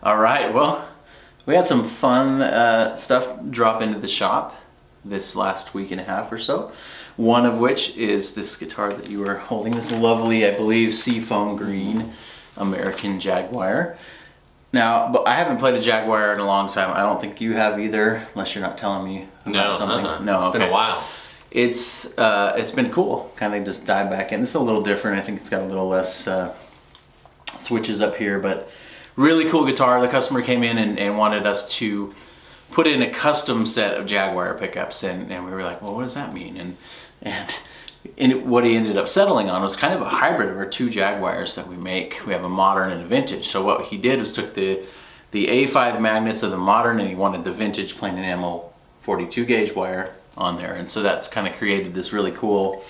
All right, well, we had some fun stuff drop into the shop this last week and a half or so. One of which is this guitar that you are holding, this lovely, I believe, seafoam green American Jaguar. Now, but I haven't played a Jaguar in a long time. I don't think you have either, unless you're not telling me about something. No, it's been a while. It's been cool, kind of just dive back in. It's a little different. I think it's got a little less switches up here, but really cool guitar. The customer came in and wanted us to put in a custom set of Jaguar pickups, and we were like, well, what does that mean? And what he ended up settling on was kind of a hybrid of our two Jaguars that we make. We have a modern and a vintage. So what he did was took the A5 magnets of the modern, and he wanted the vintage plain enamel 42 gauge wire on there. And so that's kind of created this really cool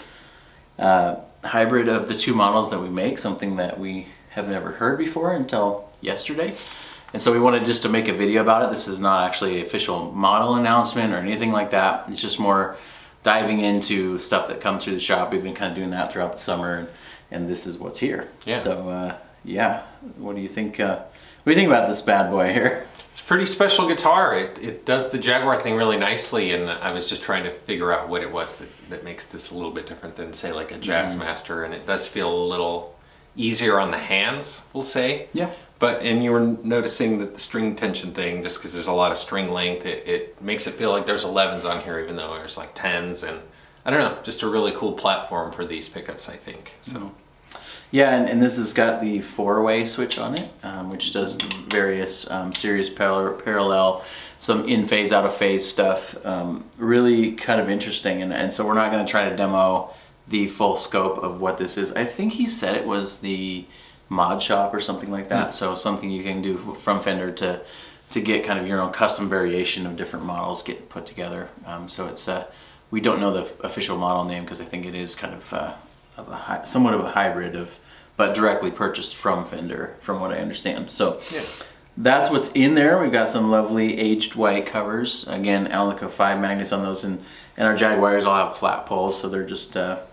hybrid of the two models that we make, something that we have never heard before until yesterday. And so we wanted just to make a video about it. This is not actually an official model announcement or anything like that. It's just more diving into stuff that comes through the shop. We've been kind of doing that throughout the summer, and this is what's here. Yeah. So yeah, what do you think? What do you think about this bad boy here? It's a pretty special guitar. It does the Jaguar thing really nicely, and I was just trying to figure out what it was that makes this a little bit different than, say, like a Jazzmaster, and it does feel a little easier on the hands, we'll say. Yeah. And you were noticing that the string tension thing, just because there's a lot of string length, it makes it feel like there's 11s on here, even though there's like 10s, and I don't know, just a really cool platform for these pickups, I think. So. Yeah, and this has got the 4-way switch on it, which does various series parallel, some in-phase, out-of-phase stuff. Really kind of interesting, and so we're not going to try to demo the full scope of what this is. I think he said it was the mod shop or something like that, so something you can do from Fender to get kind of your own custom variation of different models get put together. So it's we don't know the official model name because I think it is kind of somewhat of a hybrid but directly purchased from Fender, from what I understand. So yeah, that's what's in there. We've got some lovely aged white covers. Again, Alnico 5 magnets on those, and our Jaguars all have flat poles, so they're just a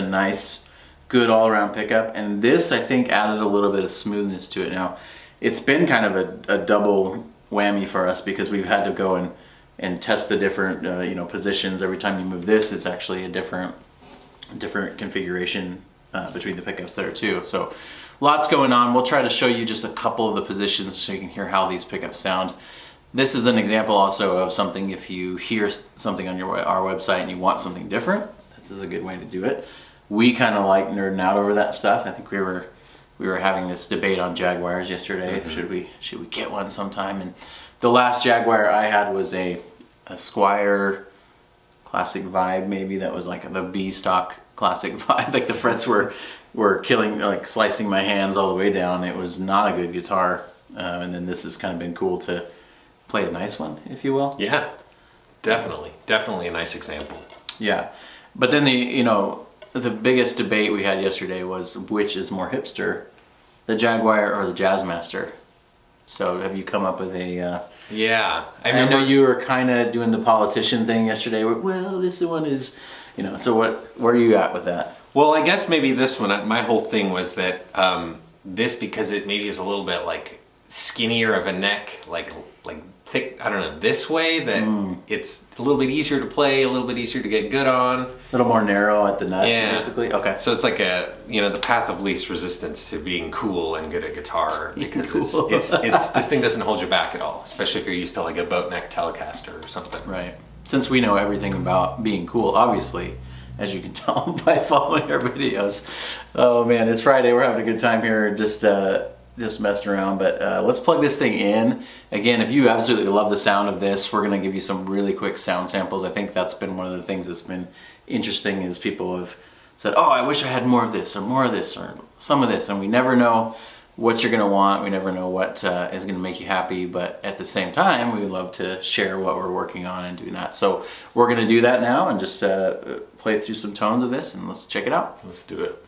nice, good all-around pickup. And this, I think, added a little bit of smoothness to it. Now, it's been kind of a double whammy for us because we've had to go and test the different positions. Every time you move this, it's actually a different configuration between the pickups there too. So lots going on. We'll try to show you just a couple of the positions so you can hear how these pickups sound. This is an example also of something, if you hear something on our website and you want something different, this is a good way to do it. We kind of like nerding out over that stuff. I think we were having this debate on Jaguars yesterday. Should we get one sometime? And the last Jaguar I had was a Squire Classic Vibe, maybe, that was like the B stock Classic Vibe. Like the frets were killing, like slicing my hands all the way down. It was not a good guitar. And then this has kind of been cool to play a nice one, if you will. Yeah, definitely a nice example. Yeah, but then the biggest debate we had yesterday was which is more hipster, the Jaguar or the Jazzmaster. So have you come up with a... Yeah. I know you were kind of doing the politician thing yesterday. Well, this one is... so where are you at with that? Well, I guess maybe this one, my whole thing was that this, because it maybe is a little bit like skinnier of a neck, like thick, I don't know, this way, that it's a little bit easier to play, a little bit easier to get good on. A little more narrow at the nut, yeah, basically? Okay. So it's like the path of least resistance to being cool and good at guitar, because cool. it's this thing doesn't hold you back at all, especially if you're used to like a boat neck Telecaster or something. Right. Since we know everything about being cool, obviously, as you can tell by following our videos. Oh man, it's Friday, we're having a good time here, just messing around, but let's plug this thing in. Again, if you absolutely love the sound of this, we're gonna give you some really quick sound samples. I think that's been one of the things that's been interesting, is people have said, oh, I wish I had more of this, or some of this, and we never know what you're gonna want. We never know what is gonna make you happy, but at the same time, we would love to share what we're working on and doing that. So we're gonna do that now and just play through some tones of this, and let's check it out. Let's do it.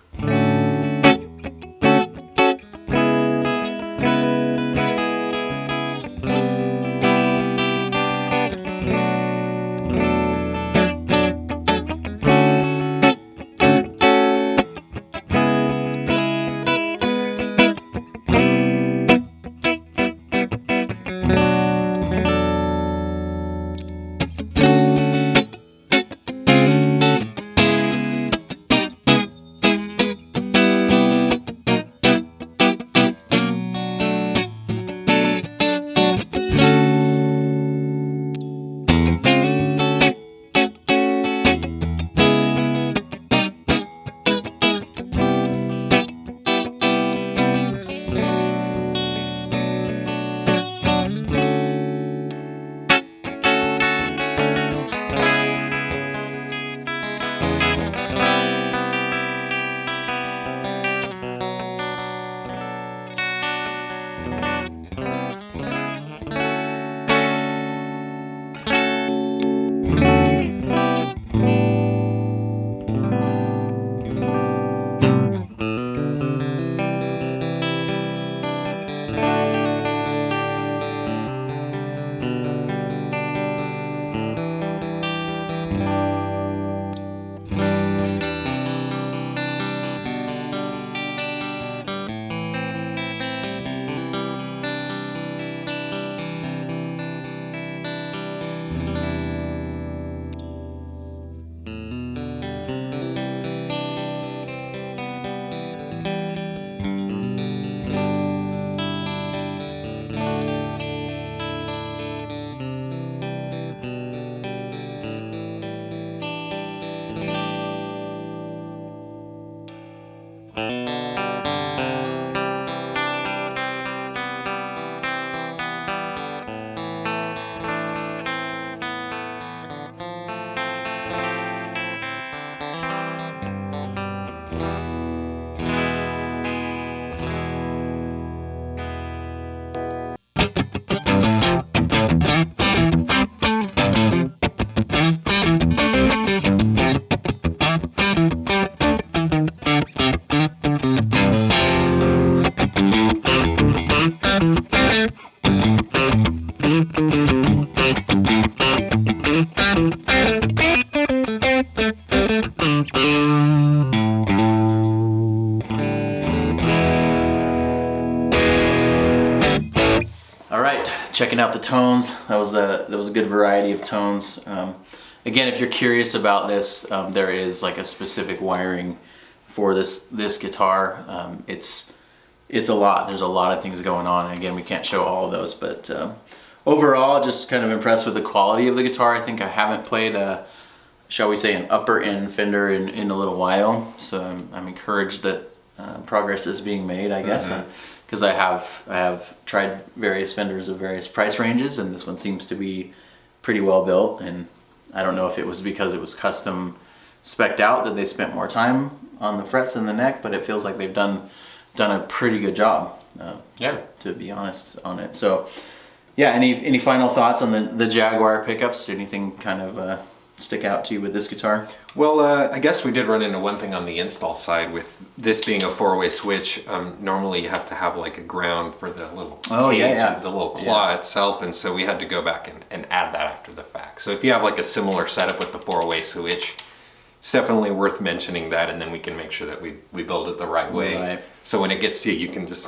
Checking out the tones. That was a good variety of tones. Again, if you're curious about this, there is like a specific wiring for this guitar. It's a lot. There's a lot of things going on. And again, we can't show all of those, but overall, just kind of impressed with the quality of the guitar. I think I haven't played a, shall we say, an upper end Fender in a little while, so I'm encouraged that progress is being made, I guess. Because I have tried various Fenders of various price ranges, and this one seems to be pretty well built. And I don't know if it was because it was custom spec'd out that they spent more time on the frets and the neck, but it feels like they've done a pretty good job. To be honest on it. So yeah, any final thoughts on the Jaguar pickups? Anything kind of stick out to you with this guitar? Well, I guess we did run into one thing on the install side with this being a 4-way switch. Normally you have to have like a ground for the little cage, the little claw itself, and so we had to go back and add that after the fact. So if you have like a similar setup with the 4-way switch, it's definitely worth mentioning that, and then we can make sure that we build it the right way. Right. So when it gets to you can just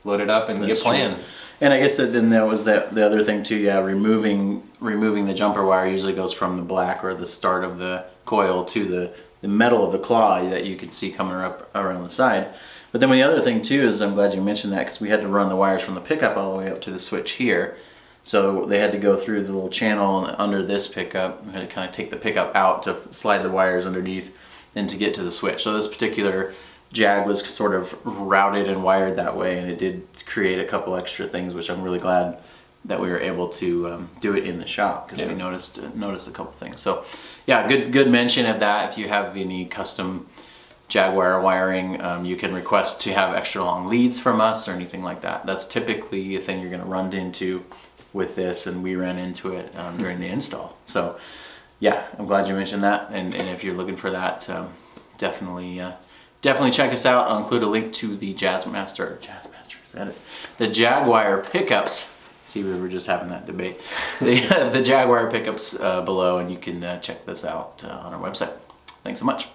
load it up and get playing. And I guess then that was the other thing too. Yeah, removing the jumper wire usually goes from the black or the start of the coil to the metal of the claw that you can see coming up around the side. But then the other thing too is, I'm glad you mentioned that, because we had to run the wires from the pickup all the way up to the switch here. So they had to go through the little channel under this pickup. We had to kind of take the pickup out to slide the wires underneath and to get to the switch. So this particular Jag was sort of routed and wired that way, and it did create a couple extra things, which I'm really glad that we were able to do it in the shop, because we noticed a couple things. So yeah, good mention of that. If you have any custom Jaguar wiring, you can request to have extra long leads from us or anything like that. That's typically a thing you're going to run into with this, and we ran into it during the install. So yeah, I'm glad you mentioned that, and if you're looking for that, definitely check us out. I'll include a link to the Jazzmaster, is that it? The Jaguar pickups. See, we were just having that debate. The Jaguar pickups below, and you can check this out on our website. Thanks so much.